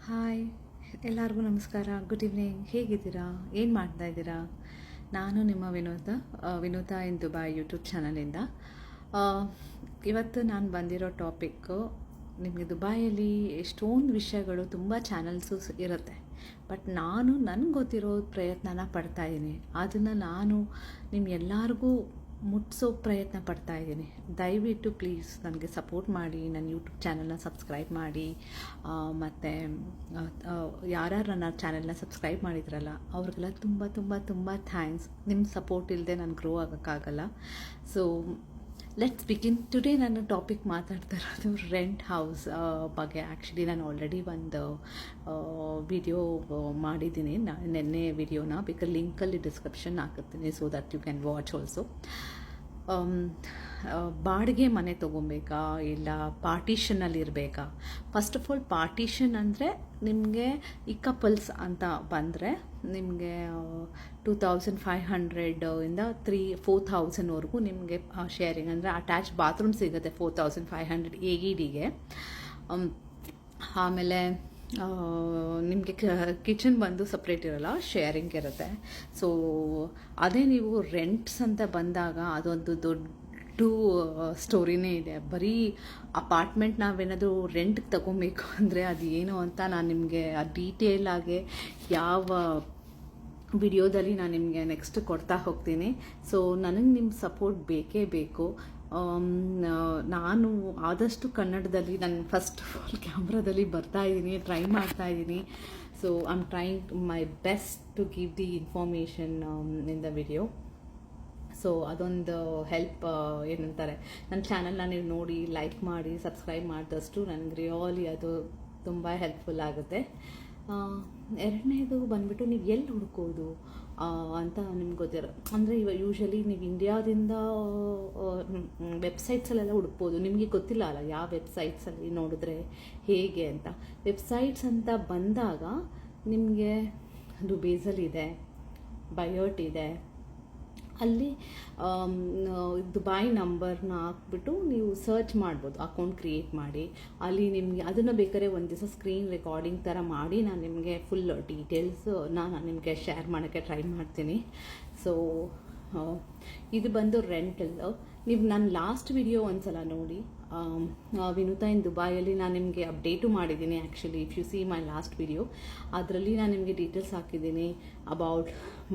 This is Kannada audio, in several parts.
ಹಾಯ್, ಎಲ್ಲರಿಗೂ ನಮಸ್ಕಾರ. Good evening. ಹೇಗಿದ್ದೀರಾ? ಏನು ಮಾಡ್ತಾಯಿದ್ದೀರಾ? ನಾನು ನಿಮ್ಮ ವಿನೋದ ಇನ್ ದುಬೈ ಯೂಟ್ಯೂಬ್ ಚಾನಲಿಂದ. ಇವತ್ತು ನಾನು ಬಂದಿರೋ ಟಾಪಿಕ್ಕು, ನಿಮಗೆ ದುಬೈಯಲ್ಲಿ ಎಷ್ಟೊಂದು ವಿಷಯಗಳು, ತುಂಬ ಚಾನಲ್ಸು ಇರುತ್ತೆ. ಬಟ್ ನಾನು ನನಗೆ ಗೊತ್ತಿರೋ ಪ್ರಯತ್ನನ ಪಡ್ತಾಯಿದ್ದೀನಿ. ಅದನ್ನು ನಾನು ನಿಮ್ಗೆಲ್ಲರಿಗೂ ಮುಟ್ಟಿಸೋ ಪ್ರಯತ್ನ ಪಡ್ತಾಯಿದ್ದೀನಿ. ದಯವಿಟ್ಟು ಪ್ಲೀಸ್ ನನಗೆ ಸಪೋರ್ಟ್ ಮಾಡಿ, ನನ್ನ ಯೂಟ್ಯೂಬ್ ಚಾನಲ್ನ ಸಬ್ಸ್ಕ್ರೈಬ್ ಮಾಡಿ. ಮತ್ತು ಯಾರ್ಯಾರು ನನ್ನ ಚಾನಲ್ನ ಸಬ್ಸ್ಕ್ರೈಬ್ ಮಾಡಿದ್ರಲ್ಲ ಅವ್ರಿಗೆಲ್ಲ ತುಂಬ ತುಂಬ ತುಂಬ ಥ್ಯಾಂಕ್ಸ್. ನಿಮ್ಮ ಸಪೋರ್ಟ್ ಇಲ್ಲದೆ ನಾನು ಗ್ರೋ ಆಗೋಕ್ಕಾಗಲ್ಲ. So let's begin. ಟುಡೇ ನಾನು ಟಾಪಿಕ್ ಮಾತಾಡ್ತಾ ಇರೋದು ರೆಂಟ್ ಹೌಸ್ ಬಗ್ಗೆ. ಆ್ಯಕ್ಚುಲಿ ನಾನು ಆಲ್ರೆಡಿ ಒಂದು ವಿಡಿಯೋ ಮಾಡಿದ್ದೀನಿ, ನೆನ್ನೆ ವಿಡಿಯೋನ. ಬೇಕಾದ್ರೆ ಲಿಂಕಲ್ಲಿ ಡಿಸ್ಕ್ರಿಪ್ಷನ್ ಹಾಕುತ್ತೀನಿ, so that you can watch also. ಬಾಡಿಗೆ ಮನೆ ತೊಗೊಬೇಕಾ ಇಲ್ಲ ಪಾರ್ಟಿಷನಲ್ಲಿ ಇರಬೇಕಾ? ಫಸ್ಟ್ ಆಫ್ ಆಲ್ ಪಾರ್ಟಿಷನ್ ಅಂದರೆ ನಿಮಗೆ ಈ ಕಪಲ್ಸ್ ಅಂತ ಬಂದರೆ ನಿಮಗೆ 2500 ಇಂದ 4000ವರೆಗೂ ನಿಮಗೆ ಶೇರಿಂಗ್ ಅಂದರೆ ಅಟ್ಯಾಚ್ ಬಾತ್ರೂಮ್ ಸಿಗುತ್ತೆ. 4500 AEDಗೆ. ಆಮೇಲೆ ನಿಮಗೆ ಕಿಚನ್ ಬಂದು ಸಪ್ರೇಟ್ ಇರೋಲ್ಲ, ಶೇರಿಂಗ್ ಇರುತ್ತೆ. ಸೊ ಅದೇ ನೀವು ರೆಂಟ್ಸ್ ಅಂತ ಬಂದಾಗ ಅದೊಂದು ದೊಡ್ಡ ಸ್ಟೋರಿನೇ ಇದೆ. ಬರೀ ಅಪಾರ್ಟ್ಮೆಂಟ್ ನಾವೇನಾದರೂ ರೆಂಟ್ಗೆ ತಗೊಬೇಕು ಅಂದರೆ ಅದು ಏನು ಅಂತ ನಾನು ನಿಮಗೆ ಡೀಟೇಲ್ ಆಗಿ ಯಾವ ವಿಡಿಯೋದಲ್ಲಿ ನಾನು ನಿಮಗೆ ನೆಕ್ಸ್ಟ್ ಕೊಡ್ತಾ ಹೋಗ್ತೀನಿ. ಸೊ ನನಗೆ ನಿಮ್ಮ ಸಪೋರ್ಟ್ ಬೇಕೇ ಬೇಕು. ನಾನು ಆದಷ್ಟು ಕನ್ನಡದಲ್ಲಿ ನಾನು ಫಸ್ಟ್ ಆಫ್ ಆಲ್ ಕ್ಯಾಮ್ರಾದಲ್ಲಿ ಬರ್ತಾಯಿದ್ದೀನಿ, ಟ್ರೈ ಮಾಡ್ತಾಯಿದ್ದೀನಿ. So I am trying my best to give the information in the video. So ಅದೊಂದು ಹೆಲ್ಪ್ ಏನಂತಾರೆ, ನನ್ನ ಚಾನಲ್ನ ನೀವು ನೋಡಿ ಲೈಕ್ ಮಾಡಿ ಸಬ್ಸ್ಕ್ರೈಬ್ ಮಾಡಿದಷ್ಟು ನನಗೆ ರಿಯಲಿ ಅದು ತುಂಬ ಹೆಲ್ಪ್ಫುಲ್ ಆಗುತ್ತೆ. ಎರಡನೇದು ಬಂದುಬಿಟ್ಟು ನೀವು ಎಲ್ಲಿ ಹುಡ್ಕೋದು ಅಂತ ನಿಮ್ಗೆ ಗೊತ್ತಿರೋ, ಅಂದರೆ ಇವಾಗ ಯೂಶ್ವಲಿ ನೀವು ಇಂಡಿಯಾದಿಂದ ವೆಬ್ಸೈಟ್ಸಲ್ಲೆಲ್ಲ ಹುಡ್ಬೋದು. ನಿಮಗೆ ಗೊತ್ತಿಲ್ಲ ಅಲ್ಲ ಯಾವ ವೆಬ್ಸೈಟ್ಸಲ್ಲಿ ನೋಡಿದ್ರೆ ಹೇಗೆ ಅಂತ. ವೆಬ್ಸೈಟ್ಸ್ ಅಂತ ಬಂದಾಗ ನಿಮಗೆ ಡುಬೇಸಲ್ಲಿದೆ, ಬಯೋಟ್ ಇದೆ. ಅಲ್ಲಿ ದುಬೈ ನಂಬರ್ನ ಹಾಕ್ಬಿಟ್ಟು ನೀವು ಸರ್ಚ್ ಮಾಡ್ಬೋದು, ಅಕೌಂಟ್ ಕ್ರಿಯೇಟ್ ಮಾಡಿ. ಅಲ್ಲಿ ನಿಮಗೆ ಅದನ್ನು ಬೇಕಾದ್ರೆ ಒಂದು ದಿವಸ ಸ್ಕ್ರೀನ್ ರೆಕಾರ್ಡಿಂಗ್ ಥರ ಮಾಡಿ ನಾನು ನಿಮಗೆ ಫುಲ್ ಡೀಟೇಲ್ಸ್ ನಾನು ನಿಮಗೆ ಶೇರ್ ಮಾಡೋಕ್ಕೆ ಟ್ರೈ ಮಾಡ್ತೀನಿ. ಸೊ ಇದು ಬಂದು ರೆಂಟಲ್. ನೀವು ನನ್ನ ಲಾಸ್ಟ್ ವಿಡಿಯೋ ಒಂದ್ಸಲ ನೋಡಿ, ವಿನೋದ ಇನ್ ದುಬೈಯಲ್ಲಿ ನಾನು ನಿಮಗೆ ಅಪ್ಡೇಟು ಮಾಡಿದ್ದೀನಿ. Actually if U see my last video, ಅದರಲ್ಲಿ ನಾನು ನಿಮಗೆ ಡೀಟೇಲ್ಸ್ ಹಾಕಿದ್ದೀನಿ ಅಬೌಟ್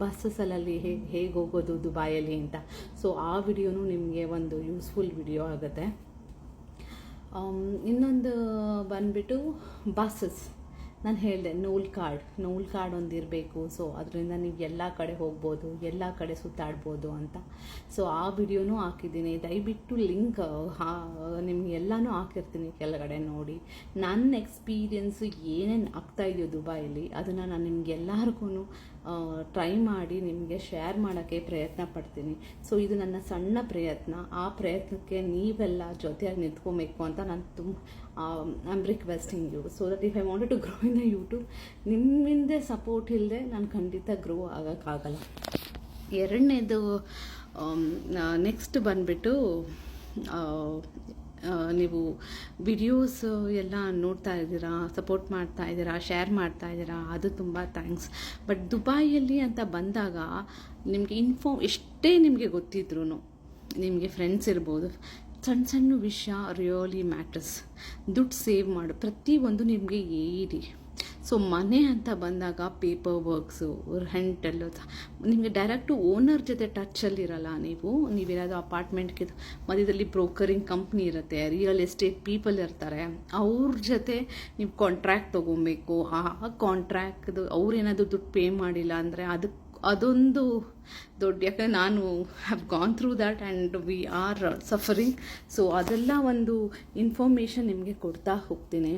ಬಸ್ಸಲ್ಲಿ ಹೇಗೆ ಹೋಗೋದು ದುಬೈಯಲ್ಲಿ ಅಂತ. ಸೊ ಆ ವಿಡಿಯೋನು ನಿಮಗೆ ಒಂದು ಯೂಸ್ಫುಲ್ ವಿಡಿಯೋ ಆಗುತ್ತೆ. ಇನ್ನೊಂದು ಬಂದುಬಿಟ್ಟು ಬಸ್ಸಸ್. ನಾನು ಹೇಳಿದೆ ನೂಲ್ ಕಾರ್ಡ್ ಒಂದು ಇರಬೇಕು. ಸೊ ಅದರಿಂದ ನೀವು ಎಲ್ಲ ಕಡೆ ಹೋಗ್ಬೋದು, ಎಲ್ಲ ಕಡೆ ಸುತ್ತಾಡ್ಬೋದು ಅಂತ. ಸೊ ಆ ವಿಡಿಯೋನೂ ಹಾಕಿದ್ದೀನಿ. ದಯವಿಟ್ಟು ಲಿಂಕ್ ನಿಮ್ಗೆ ಎಲ್ಲನೂ ಹಾಕಿರ್ತೀನಿ ಕೆಳಗಡೆ ನೋಡಿ. ನನ್ನ ಎಕ್ಸ್ಪೀರಿಯೆನ್ಸು ಏನೇನು ಆಗ್ತಾಯಿದೆಯೋ ದುಬೈಯಲ್ಲಿ ಅದನ್ನು ನಾನು ನಿಮ್ಗೆಲ್ಲರಿಗೂ ಟ್ರೈ ಮಾಡಿ ನಿಮಗೆ ಶೇರ್ ಮಾಡೋಕ್ಕೆ ಪ್ರಯತ್ನ ಪಡ್ತೀನಿ. ಸೊ ಇದು ನನ್ನ ಸಣ್ಣ ಪ್ರಯತ್ನ. ಆ ಪ್ರಯತ್ನಕ್ಕೆ ನೀವೆಲ್ಲ ಜೊತೆಯಾಗಿ ನಿಂತ್ಕೊಬೇಕು ಅಂತ ನಾನು I am requesting you. So that if I wanted to grow in the YouTube, ನಿಮ್ಮಿಂದ ಸಪೋರ್ಟ್ ಇಲ್ಲದೆ ನಾನು ಖಂಡಿತ ಗ್ರೋ ಆಗೋಕ್ಕಾಗಲ್ಲ. ಎರಡನೇದು ನೆಕ್ಸ್ಟ್ ಬಂದುಬಿಟ್ಟು ನೀವು ವಿಡಿಯೋಸ್ ಎಲ್ಲ ನೋಡ್ತಾ ಇದ್ದೀರಾ, ಸಪೋರ್ಟ್ ಮಾಡ್ತಾ ಇದ್ದೀರಾ, ಶೇರ್ ಮಾಡ್ತಾ ಇದ್ದೀರಾ, ಅದು ತುಂಬ ಥ್ಯಾಂಕ್ಸ್. ಬಟ್ ದುಬೈಯಲ್ಲಿ ಅಂತ ಬಂದಾಗ ನಿಮಗೆ ಎಷ್ಟೇ ನಿಮಗೆ ಗೊತ್ತಿದ್ರೂ, ನಿಮಗೆ ಫ್ರೆಂಡ್ಸ್ ಇರ್ಬೋದು, ಸಣ್ಣ ಸಣ್ಣ ವಿಷಯ ರಿಯಲಿ ಮ್ಯಾಟರ್ಸ್. ದುಡ್ಡು ಸೇವ್ ಮಾಡು, ಪ್ರತಿಯೊಂದು ನಿಮಗೆ ಏರಿ. ಸೊ ಮನೆ ಅಂತ ಬಂದಾಗ ಪೇಪರ್ ವರ್ಕ್ಸು, ರೆಂಟಲ್ಲು, ನಿಮಗೆ ಡೈರೆಕ್ಟು ಓನರ್ ಜೊತೆ ಟಚ್ಚಲ್ಲಿರಲ್ಲ. ನೀವೇನಾದರೂ ಅಪಾರ್ಟ್ಮೆಂಟ್ಗೆ ಮಧ್ಯದಲ್ಲಿ ಬ್ರೋಕರಿಂಗ್ ಕಂಪ್ನಿ ಇರುತ್ತೆ, ರಿಯಲ್ ಎಸ್ಟೇಟ್ ಪೀಪಲ್ ಇರ್ತಾರೆ, ಅವ್ರ ಜೊತೆ ನೀವು ಕಾಂಟ್ರ್ಯಾಕ್ಟ್ ತೊಗೊಬೇಕು. ಆ ಕಾಂಟ್ರ್ಯಾಕ್ಟ್ದು ಅವ್ರೇನಾದರೂ ದುಡ್ಡು ಪೇ ಮಾಡಿಲ್ಲ ಅಂದರೆ ಅದೊಂದು ದೊಡ್ಡ, ಯಾಕಂದರೆ ನಾನು have gone through that and we are suffering. So ಅದೆಲ್ಲ ಒಂದು ಇನ್ಫಾರ್ಮೇಷನ್ ನಿಮಗೆ ಕೊಡ್ತಾ ಹೋಗ್ತೀನಿ.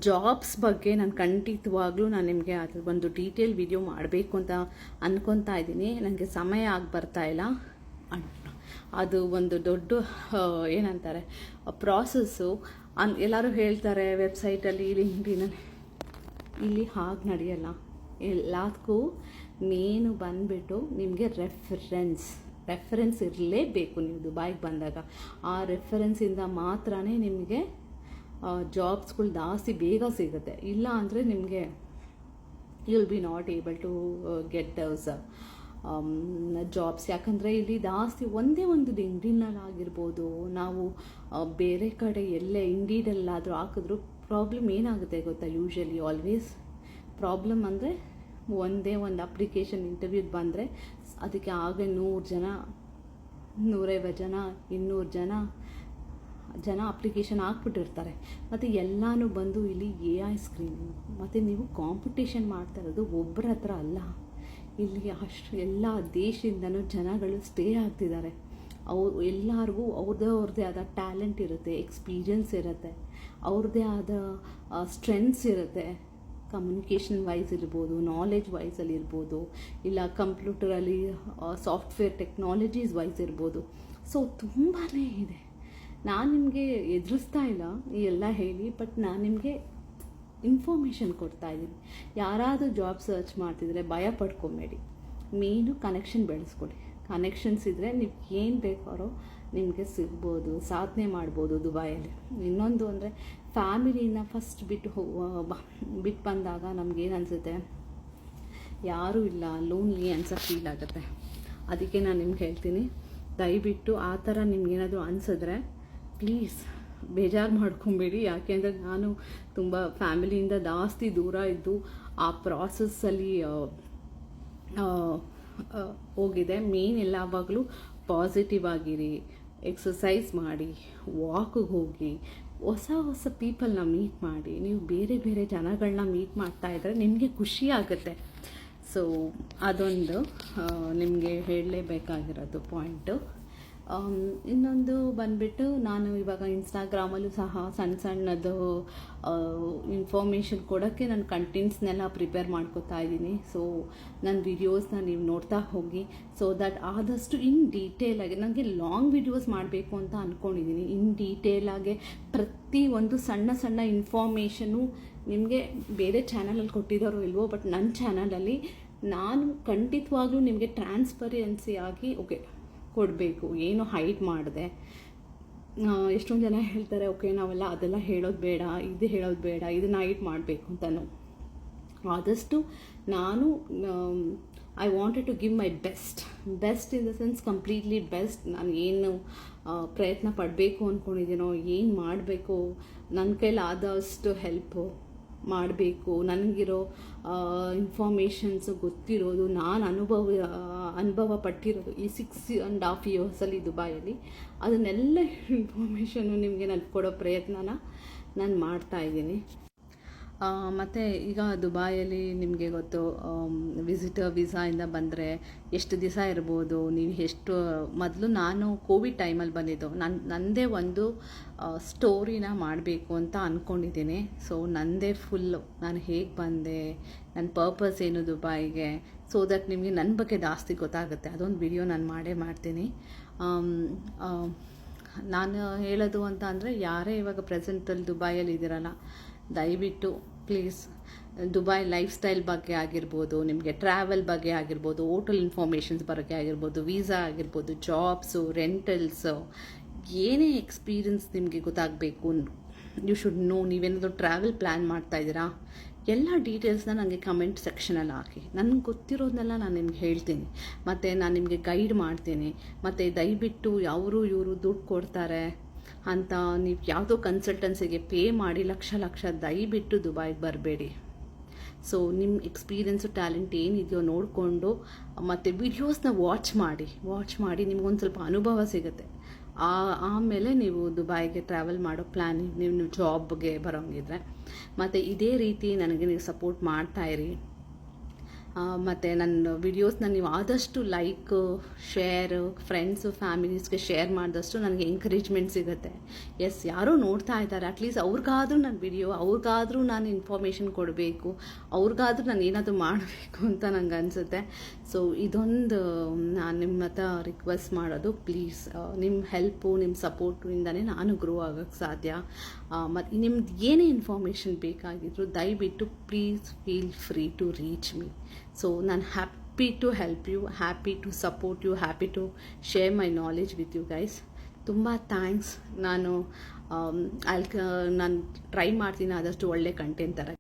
ಜಾಬ್ಸ್ ಬಗ್ಗೆ ನಾನು ಖಂಡಿತವಾಗ್ಲೂ ನಾನು ನಿಮಗೆ ಅದ್ರ ಒಂದು ಡೀಟೇಲ್ ವಿಡಿಯೋ ಮಾಡಬೇಕು ಅಂತ ಅಂದ್ಕೊತಾ ಇದ್ದೀನಿ. ನನಗೆ ಸಮಯ ಆಗಿ ಬರ್ತಾಯಿಲ್ಲ. ಅದು ಒಂದು ದೊಡ್ಡ ಏನಂತಾರೆ ಪ್ರಾಸೆಸ್ಸು. ಎಲ್ಲರೂ ಹೇಳ್ತಾರೆ ವೆಬ್ಸೈಟಲ್ಲಿ, ಲಿಂಕ್ಡ್ಇನಲ್ಲಿ, ಇಲ್ಲಿ ಹಾಗೆ ನಡೆಯಲ್ಲ. ಎಲ್ಲದಕ್ಕೂ ಮೇನು ಬಂದುಬಿಟ್ಟು ನಿಮಗೆ ರೆಫರೆನ್ಸ್ ಇರಲೇಬೇಕು. ನೀವು ದುಬೈಗೆ ಬಂದಾಗ ಆ ರೆಫರೆನ್ಸಿಂದ ಮಾತ್ರನೇ ನಿಮಗೆ ಜಾಬ್ಸ್ಗಳು ಜಾಸ್ತಿ ಬೇಗ ಸಿಗುತ್ತೆ. ಇಲ್ಲ ಅಂದರೆ ನಿಮಗೆ you will be not able to get those jobs. ಯಾಕಂದರೆ ಇಲ್ಲಿ ಜಾಸ್ತಿ ಒಂದೇ ಒಂದು ಇಂಡಿನಲ್ಲಾಗಿರ್ಬೋದು, ನಾವು ಬೇರೆ ಕಡೆ ಎಲ್ಲೇ ಇಂಡೀಡಲ್ಲಾದರೂ ಹಾಕಿದ್ರು ಪ್ರಾಬ್ಲಮ್ ಏನಾಗುತ್ತೆ ಗೊತ್ತಾ? ಯೂಶ್ವಲಿ ಆಲ್ವೇಸ್ ಪ್ರಾಬ್ಲಮ್ ಅಂದರೆ ಒಂದೇ ಒಂದು ಅಪ್ಲಿಕೇಶನ್ ಇಂಟರ್ವ್ಯೂಗೆ ಬಂದರೆ ಅದಕ್ಕೆ ಆಗ 100 ಜನ, 150 ಜನ, 200 ಜನ ಅಪ್ಲಿಕೇಶನ್ ಹಾಕ್ಬಿಟ್ಟಿರ್ತಾರೆ. ಮತ್ತು ಎಲ್ಲನೂ ಬಂದು ಇಲ್ಲಿ AI ಸ್ಕ್ರೀನಿಂಗ್. ಮತ್ತು ನೀವು ಕಾಂಪಿಟೇಷನ್ ಮಾಡ್ತಾ ಇರೋದು ಒಬ್ಬರ ಹತ್ರ ಅಲ್ಲ, ಇಲ್ಲಿ ಅಷ್ಟು ಎಲ್ಲ ದೇಶದಿಂದನೂ ಜನಗಳು ಸ್ಟೇ ಆಗ್ತಿದ್ದಾರೆ. ಎಲ್ಲರಿಗೂ ಅವ್ರದ್ದೇ ಆದ ಟ್ಯಾಲೆಂಟ್ ಇರುತ್ತೆ, ಎಕ್ಸ್ಪೀರಿಯನ್ಸ್ ಇರುತ್ತೆ, ಅವ್ರದ್ದೇ ಆದ ಸ್ಟ್ರೆಂತ್ಸ್ ಇರುತ್ತೆ. ಕಮ್ಯುನಿಕೇಷನ್ ವೈಸ್ ಇರ್ಬೋದು, ನಾಲೆಜ್ ವೈಸಲ್ಲಿ ಇರ್ಬೋದು, ಇಲ್ಲ ಕಂಪ್ಯೂಟರಲ್ಲಿ ಸಾಫ್ಟ್ವೇರ್ ಟೆಕ್ನಾಲಜೀಸ್ ವೈಸ್ ಇರ್ಬೋದು. ಸೊ ತುಂಬಾ ಇದೆ. ನಾನು ನಿಮಗೆ ಎದುರಿಸ್ತಾ ಇಲ್ಲ ಈ ಎಲ್ಲ ಹೇಳಿ, ಬಟ್ ನಾನು ನಿಮಗೆ ಇನ್ಫಾರ್ಮೇಷನ್ ಕೊಡ್ತಾ ಇದ್ದೀನಿ. ಯಾರಾದರೂ ಜಾಬ್ ಸರ್ಚ್ ಮಾಡ್ತಿದ್ರೆ ಭಯ ಪಡ್ಕೊಬೇಡಿ. ಮೇನು ಕನೆಕ್ಷನ್ ಬೆಳೆಸ್ಕೊಡಿ. ಕನೆಕ್ಷನ್ಸ್ ಇದ್ದರೆ ನೀವು ಏನು ಬೇಕಾರೋ ನಿಮಗೆ ಸಿಗ್ಬೋದು, ಸಾಧನೆ ಮಾಡ್ಬೋದು ದುಬೈಯಲ್ಲಿ. ಇನ್ನೊಂದು ಅಂದರೆ ಫ್ಯಾಮಿಲಿನ ಫಸ್ಟ್ ಬಿಟ್ಟು ಬಂದಾಗ ನಮಗೇನು ಅನಿಸುತ್ತೆ, ಯಾರೂ ಇಲ್ಲ, ಲೋನ್ಲಿ ಅನ್ಸೋ ಫೀಲ್ ಆಗುತ್ತೆ. ಅದಕ್ಕೆ ನಾನು ನಿಮ್ಗೆ ಹೇಳ್ತೀನಿ, ದಯವಿಟ್ಟು ಆ ಥರ ನಿಮ್ಗೇನಾದರೂ ಅನಿಸಿದ್ರೆ ಪ್ಲೀಸ್ ಬೇಜಾರು ಮಾಡ್ಕೊಬೇಡಿ. ಯಾಕೆಂದರೆ ನಾನು ತುಂಬ ಫ್ಯಾಮಿಲಿಯಿಂದ ಜಾಸ್ತಿ ದೂರ ಇದ್ದು ಆ ಪ್ರಾಸೆಸ್ಸಲ್ಲಿ ಹೋಗಿದೆ. ಮೇನ್ ಯಾವಾಗಲೂ ಪಾಸಿಟಿವ್ ಆಗಿರಿ, ಎಕ್ಸಸೈಸ್ ಮಾಡಿ, ವಾಕಿಗೆ ಹೋಗಿ, ಹೊಸ ಪೀಪಲ್ನ ಮೀಟ್ ಮಾಡಿ. ನೀವು ಬೇರೆ ಬೇರೆ ಜನಗಳನ್ನ ಮೀಟ್ ಮಾಡ್ತಾ ಇದ್ದರೆ ನಿಮಗೆ ಖುಷಿ ಆಗುತ್ತೆ. ಸೊ ಅದೊಂದು ನಿಮಗೆ ಹೇಳಲೇಬೇಕಾಗಿರೋದು ಪಾಯಿಂಟು. ಇನ್ನೊಂದು ಬಂದುಬಿಟ್ಟು, ನಾನು ಇವಾಗ ಇನ್ಸ್ಟಾಗ್ರಾಮಲ್ಲೂ ಸಹ ಸಣ್ಣದು ಇನ್ಫಾರ್ಮೇಷನ್ ಕೊಡೋಕ್ಕೆ ನಾನು ಕಂಟೆಂಟ್ಸ್ನೆಲ್ಲ ಪ್ರಿಪೇರ್ ಮಾಡ್ಕೋತಾ ಇದ್ದೀನಿ. ಸೊ ನನ್ನ ವಿಡಿಯೋಸ್ನ ನೀವು ನೋಡ್ತಾ ಹೋಗಿ, ಸೊ ದಟ್ ಆದಷ್ಟು ಇನ್ ಡೀಟೇಲಾಗಿ, ನನಗೆ ಲಾಂಗ್ ವಿಡಿಯೋಸ್ ಮಾಡಬೇಕು ಅಂತ ಅಂದ್ಕೊಂಡಿದ್ದೀನಿ. ಇನ್ ಡೀಟೇಲಾಗೆ ಪ್ರತಿಯೊಂದು ಸಣ್ಣ ಇನ್ಫಾರ್ಮೇಷನು ನಿಮಗೆ ಬೇರೆ ಚಾನಲಲ್ಲಿ ಕೊಟ್ಟಿದ್ದಾರೋ ಇಲ್ವೋ, ಬಟ್ ನನ್ನ ಚಾನಲಲ್ಲಿ ನಾನು ಖಂಡಿತವಾಗ್ಲೂ ನಿಮಗೆ ಟ್ರಾನ್ಸ್ಪರೆನ್ಸಿ ಆಗಿ ಕೊಡಬೇಕು. ಏನು ಹೈಡ್ ಮಾಡಿದೆ. ಎಷ್ಟೊಂದು ಜನ ಹೇಳ್ತಾರೆ, ಓಕೆ ನಾವೆಲ್ಲ ಅದೆಲ್ಲ ಹೇಳೋದು ಬೇಡ, ಇದು ಹೇಳೋದು ಬೇಡ, ಇದನ್ನು ಹೈಡ್ ಮಾಡಬೇಕು ಅಂತಲೂ. ಆದಷ್ಟು ನಾನು I wanted to give my best in the sense completely best. ನಾನು ಏನು ಪ್ರಯತ್ನ ಪಡಬೇಕು ಅಂದ್ಕೊಂಡಿದ್ದೀನೋ, ಏನು ಮಾಡಬೇಕು, ನನ್ನ ಕೈಲಿ ಆದಷ್ಟು ಹೆಲ್ಪು ಮಾಡಬೇಕು. ನನಗಿರೋ ಇನ್ಫಾರ್ಮೇಷನ್ಸು ಗೊತ್ತಿರೋದು, ನಾನು ಅನುಭವ ಪಟ್ಟಿರೋದು ಈ 6.5 ಇಯರ್ಸಲ್ಲಿ ದುಬೈಯಲ್ಲಿ, ಅದನ್ನೆಲ್ಲ ಇನ್ಫಾರ್ಮೇಷನ್ನು ನಿಮಗೆ ನಾನು ಕೊಡೋ ಪ್ರಯತ್ನನ ನಾನು ಮಾಡ್ತಾಯಿದ್ದೀನಿ. ಮತ್ತು ಈಗ ದುಬೈಯಲ್ಲಿ ನಿಮಗೆ ಗೊತ್ತು, ವಿಸಿಟರ್ ವೀಸಾಯಿಂದ ಬಂದರೆ ಎಷ್ಟು ದಿವಸ ಇರ್ಬೋದು, ನೀವು ಎಷ್ಟು. ಮೊದಲು ನಾನು ಕೋವಿಡ್ ಟೈಮಲ್ಲಿ ಬಂದಿದ್ದು, ನನ್ನದೇ ಒಂದು ಸ್ಟೋರಿನ ಮಾಡಬೇಕು ಅಂತ ಅಂದ್ಕೊಂಡಿದ್ದೀನಿ. ಸೊ ನನ್ನದೇ ಫುಲ್ಲು ನಾನು ಹೇಗೆ ಬಂದೆ, ನನ್ನ ಪರ್ಪಸ್ ಏನು ದುಬೈಗೆ, ಸೊ ದಟ್ ನಿಮಗೆ ನನ್ನ ಬಗ್ಗೆ ಜಾಸ್ತಿ ಗೊತ್ತಾಗುತ್ತೆ. ಅದೊಂದು ವಿಡಿಯೋ ನಾನು ಮಾಡ್ತೀನಿ. ನಾನು ಹೇಳೋದು ಅಂತ ಅಂದರೆ, ಯಾರೇ ಇವಾಗ ಪ್ರೆಸೆಂಟಲ್ಲಿ ದುಬೈಯಲ್ಲಿ ಇದ್ದೀರಲ್ಲ, ದಯವಿಟ್ಟು ಪ್ಲೀಸ್ ದುಬೈ ಲೈಫ್ ಸ್ಟೈಲ್ ಬಗ್ಗೆ ಆಗಿರ್ಬೋದು, ನಿಮಗೆ ಟ್ರಾವೆಲ್ ಬಗ್ಗೆ ಆಗಿರ್ಬೋದು, ಹೋಟೆಲ್ ಇನ್ಫಾರ್ಮೇಷನ್ಸ್ ಬಗ್ಗೆ ಆಗಿರ್ಬೋದು, ವೀಸಾ ಆಗಿರ್ಬೋದು, ಜಾಬ್ಸು, ರೆಂಟಲ್ಸು, ಏನೇ ಎಕ್ಸ್ಪೀರಿಯನ್ಸ್ ನಿಮಗೆ ಗೊತ್ತಾಗಬೇಕು, ಯು ಶುಡ್ ನೋ. ನೀವೇನಾದರೂ ಟ್ರಾವೆಲ್ ಪ್ಲ್ಯಾನ್ ಮಾಡ್ತಾಯಿದ್ದೀರಾ, ಎಲ್ಲ ಡೀಟೇಲ್ಸ್ನ ನನಗೆ ಕಮೆಂಟ್ ಸೆಕ್ಷನಲ್ಲಿ ಹಾಕಿ. ನನಗೆ ಗೊತ್ತಿರೋದನ್ನೆಲ್ಲ ನಾನು ನಿಮ್ಗೆ ಹೇಳ್ತೀನಿ, ಮತ್ತು ನಾನು ನಿಮಗೆ ಗೈಡ್ ಮಾಡ್ತೀನಿ. ಮತ್ತು ದಯವಿಟ್ಟು ಇವರು ದುಡ್ಡು ಕೊಡ್ತಾರೆ ಅಂತ ನೀವು ಯಾವುದೋ ಕನ್ಸಲ್ಟೆನ್ಸಿಗೆ ಪೇ ಮಾಡಿ ಲಕ್ಷ ದಯವಿಟ್ಟು ದುಬೈಗೆ ಬರಬೇಡಿ. ಸೊ ನಿಮ್ಮ ಎಕ್ಸ್ಪೀರಿಯೆನ್ಸು, ಟ್ಯಾಲೆಂಟ್ ಏನಿದೆಯೋ ನೋಡಿಕೊಂಡು, ಮತ್ತು ವಿಡಿಯೋಸ್ನ ವಾಚ್ ಮಾಡಿ ನಿಮ್ಗೊಂದು ಸ್ವಲ್ಪ ಅನುಭವ ಸಿಗುತ್ತೆ. ಆಮೇಲೆ ನೀವು ದುಬೈಗೆ ಟ್ರಾವೆಲ್ ಮಾಡೋ ಪ್ಲ್ಯಾನ್, ನೀವು ಜಾಬ್ಗೆ ಬರೋಂಗಿದ್ರೆ. ಮತ್ತು ಇದೇ ರೀತಿ ನನಗೆ ನೀವು ಸಪೋರ್ಟ್ ಮಾಡ್ತಾಯಿರಿ. ಮತ್ತು ನನ್ನ ವಿಡಿಯೋಸ್ನ ನೀವು ಆದಷ್ಟು ಲೈಕ್, ಶೇರ್, ಫ್ರೆಂಡ್ಸು, ಫ್ಯಾಮಿಲೀಸ್ಗೆ ಶೇರ್ ಮಾಡಿದಷ್ಟು ನನಗೆ ಎಂಕರೇಜ್ಮೆಂಟ್ ಸಿಗುತ್ತೆ. ಎಸ್, ಯಾರೋ ನೋಡ್ತಾ ಇದ್ದಾರೆ, ಅಟ್ಲೀಸ್ಟ್ ಅವ್ರಿಗಾದರೂ ನನ್ನ ವಿಡಿಯೋ, ಅವ್ರಿಗಾದರೂ ನಾನು ಇನ್ಫಾರ್ಮೇಷನ್ ಕೊಡಬೇಕು, ಅವ್ರಿಗಾದರೂ ನಾನು ಏನಾದರೂ ಮಾಡಬೇಕು ಅಂತ ನಂಗೆ ಅನಿಸುತ್ತೆ. ಸೊ ಇದೊಂದು ನಾನು ನಿಮ್ಮ ಹತ್ರ ರಿಕ್ವೆಸ್ಟ್ ಮಾಡೋದು, ಪ್ಲೀಸ್ ನಿಮ್ಮ ಹೆಲ್ಪು, ನಿಮ್ಮ ಸಪೋರ್ಟಿಂದನೇ ನಾನು ಗ್ರೋ ಆಗೋಕ್ಕೆ ಸಾಧ್ಯ. ಮತ್ತು ನಿಮ್ದು ಏನೇ ಇನ್ಫಾರ್ಮೇಷನ್ ಬೇಕಾಗಿದ್ರು ದಯವಿಟ್ಟು please feel free to reach me. So ನಾನು happy to help you, happy to support you, happy to share my knowledge with you guys. ತುಂಬ ಥ್ಯಾಂಕ್ಸ್. ನಾನು ನಾನು ಟ್ರೈ ಮಾಡ್ತೀನಿ ಆದಷ್ಟು ಒಳ್ಳೆ ಕಂಟೆಂಟ್ ಥರ.